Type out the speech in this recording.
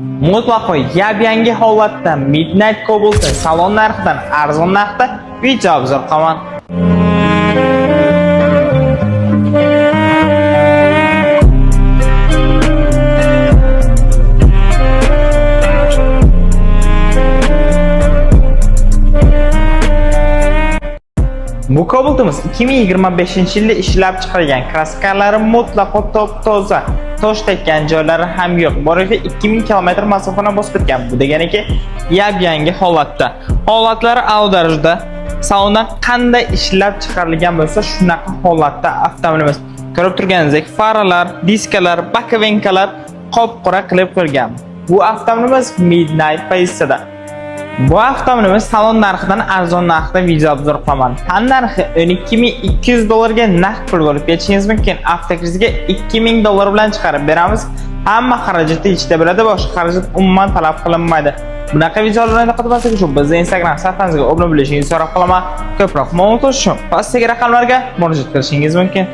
Mutlaqo yangi holatda Midnight Cobalt salon narxidan arzon narxda video obzor qilaman. Bu Cobalt'imiz 2025-yilda ishlab chiqarilgan, kraskalari mutlaqo top-toza, tosh tekkan joylari ham yo'q. Boriga 2000 km masofani bosib o'tgan. Bu deganiki, yangi holatda. Holatlari a'lo darajada. Salondan qanday ishlab chiqarilgan bo'lsa, shunaqa holatda avtomobilimiz. Ko'rib turganingizdek, faralar, diskalar, bokovenkalar qop-qora qilib qo'yilgan. Bu avtomobilimiz Midnight pozitsiyada. Bu avtomobilimiz salon narxidan arzon narxda video obzor qilaman. Tan narxi 12200 dollarga naqd pul bo'lib ketishingiz mumkin. Avtokrizga 2000 dollar bilan chiqarib beramiz. Hamma xarajatni ichida bo'ladi, boshqa xarajat umuman talab qilinmaydi. Bunaqa videolarni qatnashmak uchun bizni Instagram sahifamizga obuna bo'lishingizni so'rab qolaman. Ko'proq ma'lumot uchun pastdagi raqamlarga murojaat qilishingiz mumkin.